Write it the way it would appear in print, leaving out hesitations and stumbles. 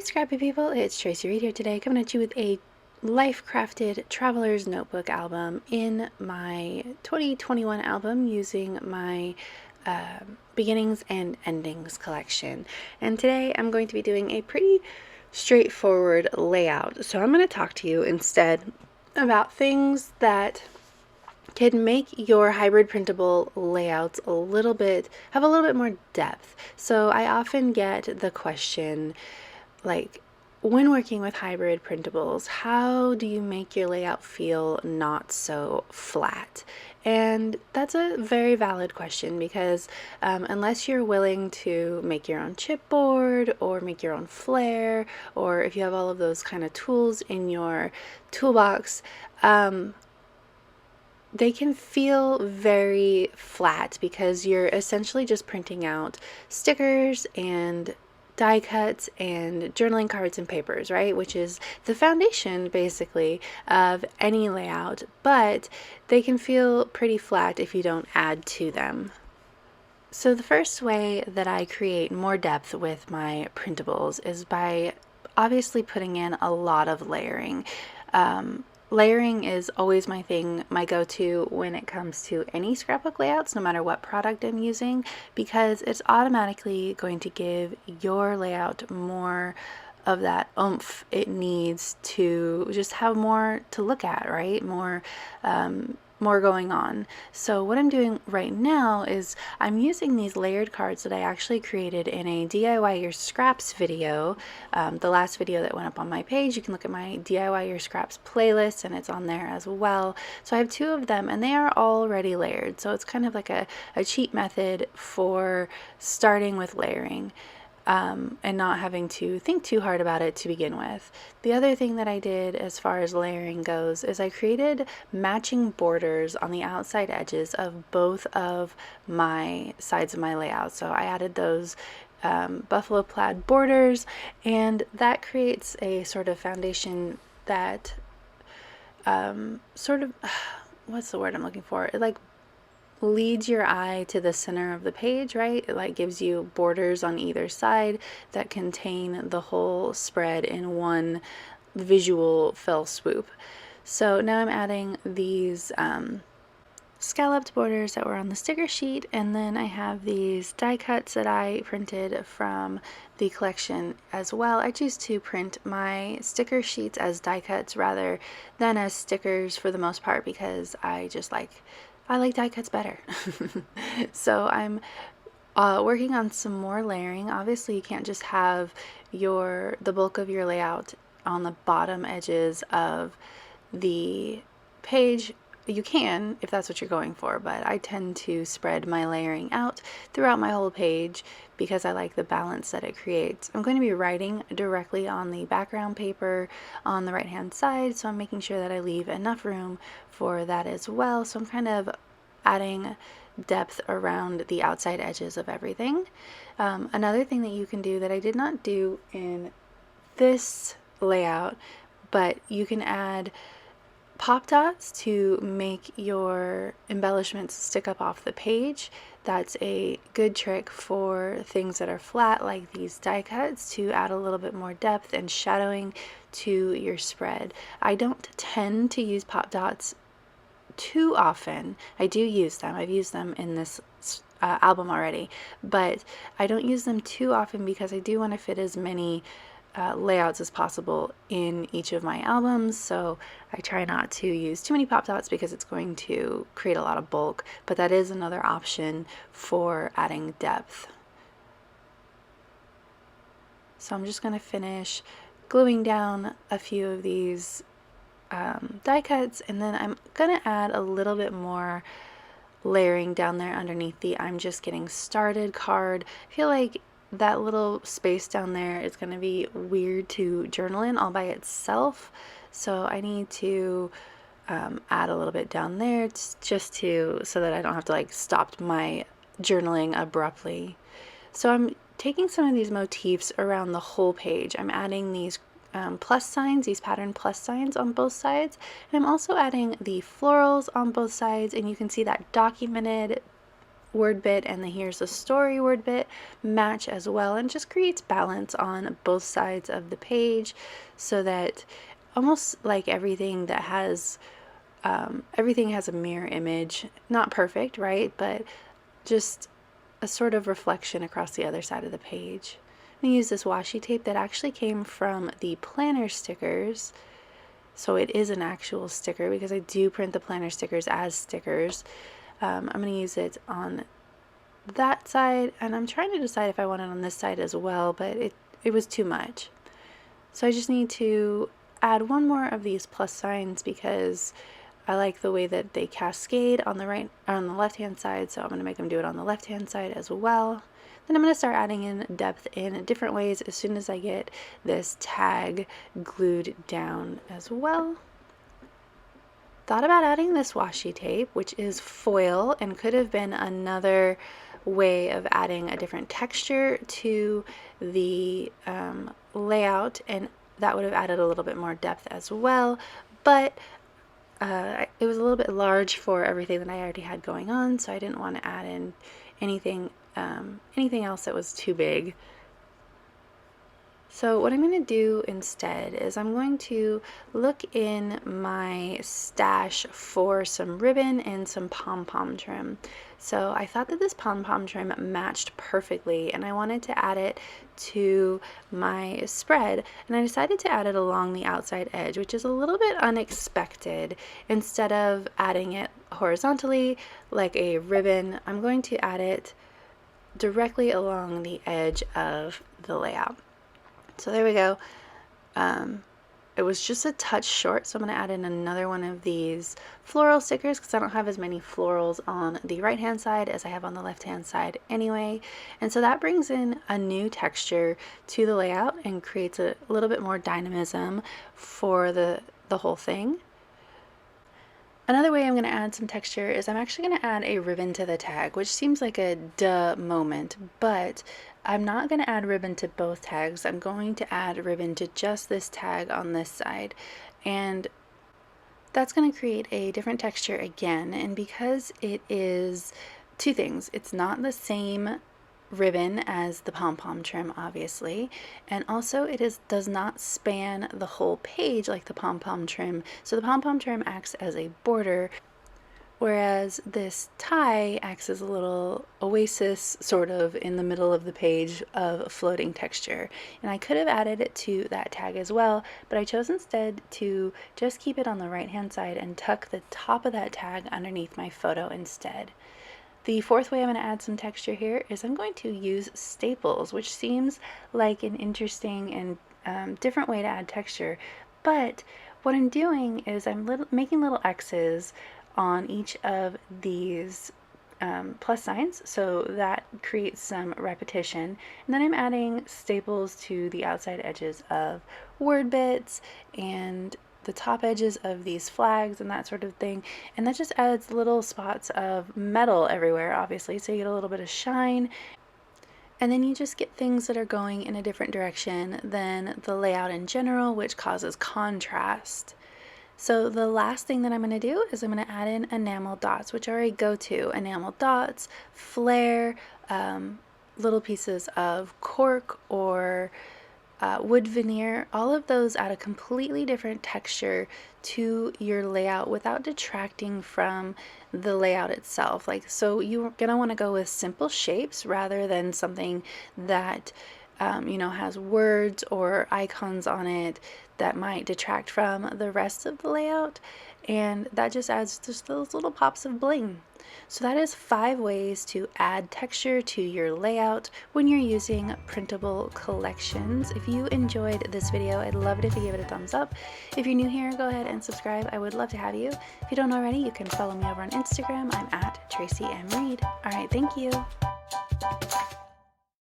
Scrappy people, it's Traci Reed here today, coming at you with a life-crafted traveler's notebook album in my 2021 album using my beginnings and endings collection. And today I'm going to be doing a pretty straightforward layout. So I'm going to talk to you instead about things that can make your hybrid printable layouts have a little bit more depth. So I often get the question, like, when working with hybrid printables, how do you make your layout feel not so flat? And that's a very valid question because unless you're willing to make your own chipboard or make your own flare, or if you have all of those kind of tools in your toolbox, they can feel very flat because you're essentially just printing out stickers and die cuts and journaling cards and papers, right? Which is the foundation basically of any layout, but they can feel pretty flat if you don't add to them. So the first way that I create more depth with my printables is by obviously putting in a lot of layering. Layering is always my thing, my go-to when it comes to any scrapbook layouts, no matter what product I'm using, because it's automatically going to give your layout more of that oomph it needs to just have more to look at, right? More going on. So what I'm doing right now is I'm using these layered cards that I actually created in a DIY Your Scraps video. The last video that went up on my page, you can look at my DIY Your Scraps playlist and it's on there as well. So I have two of them and they are already layered. So it's kind of like a cheat method for starting with layering. And not having to think too hard about it to begin with. The other thing that I did as far as layering goes is I created matching borders on the outside edges of both of my sides of my layout. So I added those buffalo plaid borders, and that creates a sort of foundation that sort of, what's the word I'm looking for? It like leads your eye to the center of the page, right? It like gives you borders on either side that contain the whole spread in one visual fell swoop. So now I'm adding these scalloped borders that were on the sticker sheet, and then I have these die cuts that I printed from the collection as well. I choose to print my sticker sheets as die cuts rather than as stickers for the most part because I like die cuts better. So I'm working on some more layering. Obviously you can't just have the bulk of your layout on the bottom edges of the page. You can if that's what you're going for, but I tend to spread my layering out throughout my whole page because I like the balance that it creates. I'm going to be writing directly on the background paper on the right hand side, so I'm making sure that I leave enough room for that as well. So I'm kind of adding depth around the outside edges of everything. Another thing that you can do that I did not do in this layout, but you can add pop dots to make your embellishments stick up off the page. That's a good trick for things that are flat like these die cuts to add a little bit more depth and shadowing to your spread. I don't tend to use pop dots too often. I do use them. I've used them in this album already, but I don't use them too often because I do want to fit as many layouts as possible in each of my albums, so I try not to use too many pop dots because it's going to create a lot of bulk, but that is another option for adding depth. So I'm just going to finish gluing down a few of these die cuts, and then I'm going to add a little bit more layering down there underneath the I'm just getting started card. I feel like that little space down there is going to be weird to journal in all by itself, so I need to add a little bit down there just so that I don't have to like stop my journaling abruptly. So I'm taking some of these motifs around the whole page. I'm adding these plus signs, these pattern plus signs on both sides, and I'm also adding the florals on both sides, and you can see that documented word bit and the here's the story word bit match as well, and just creates balance on both sides of the page, so that almost like everything has a mirror image. Not perfect, right? But just a sort of reflection across the other side of the page. I'm going to use this washi tape that actually came from the planner stickers. So it is an actual sticker because I do print the planner stickers as stickers. I'm going to use it on that side, and I'm trying to decide if I want it on this side as well, but it was too much. So I just need to add one more of these plus signs because I like the way that they cascade on the right or on the left hand side, so I'm going to make them do it on the left hand side as well. Then I'm going to start adding in depth in different ways as soon as I get this tag glued down as well. Thought about adding this washi tape, which is foil and could have been another way of adding a different texture to the layout, and that would have added a little bit more depth as well, but it was a little bit large for everything that I already had going on, so I didn't want to add in anything else that was too big. So what I'm going to do instead is I'm going to look in my stash for some ribbon and some pom-pom trim. So I thought that this pom-pom trim matched perfectly, and I wanted to add it to my spread, and I decided to add it along the outside edge, which is a little bit unexpected. Instead of adding it horizontally like a ribbon, I'm going to add it directly along the edge of the layout. So there we go. It was just a touch short, so I'm going to add in another one of these floral stickers because I don't have as many florals on the right hand side as I have on the left hand side anyway. And so that brings in a new texture to the layout and creates a little bit more dynamism for the whole thing. Another way I'm going to add some texture is I'm actually going to add a ribbon to the tag, which seems like a duh moment, but I'm not going to add ribbon to both tags. I'm going to add ribbon to just this tag on this side, and that's going to create a different texture again. And because it is two things, it's not the same ribbon as the pom-pom trim, obviously, and also it does not span the whole page like the pom-pom trim. So the pom-pom trim acts as a border, whereas this tie acts as a little oasis sort of in the middle of the page of floating texture. And I could have added it to that tag as well, but I chose instead to just keep it on the right hand side and tuck the top of that tag underneath my photo instead. The fourth way I'm going to add some texture here is I'm going to use staples, which seems like an interesting and different way to add texture. But what I'm doing is I'm making little X's on each of these plus signs, so that creates some repetition. And then I'm adding staples to the outside edges of word bits and the top edges of these flags and that sort of thing, and that just adds little spots of metal everywhere, obviously, so you get a little bit of shine, and then you just get things that are going in a different direction than the layout in general, which causes contrast. So the last thing that I'm going to do is I'm going to add in enamel dots, which are a go-to. Enamel dots, flare, little pieces of cork or wood veneer, all of those add a completely different texture to your layout without detracting from the layout itself. Like, so you're gonna want to go with simple shapes rather than something that has words or icons on it that might detract from the rest of the layout, and that just adds just those little pops of bling. So that is 5 ways to add texture to your layout when you're using printable collections. If you enjoyed this video, I'd love it if you give it a thumbs up. If you're new here, go ahead and subscribe. I would love to have you. If you don't already, you can follow me over on Instagram. I'm at Traci M. Reed. All right, thank you.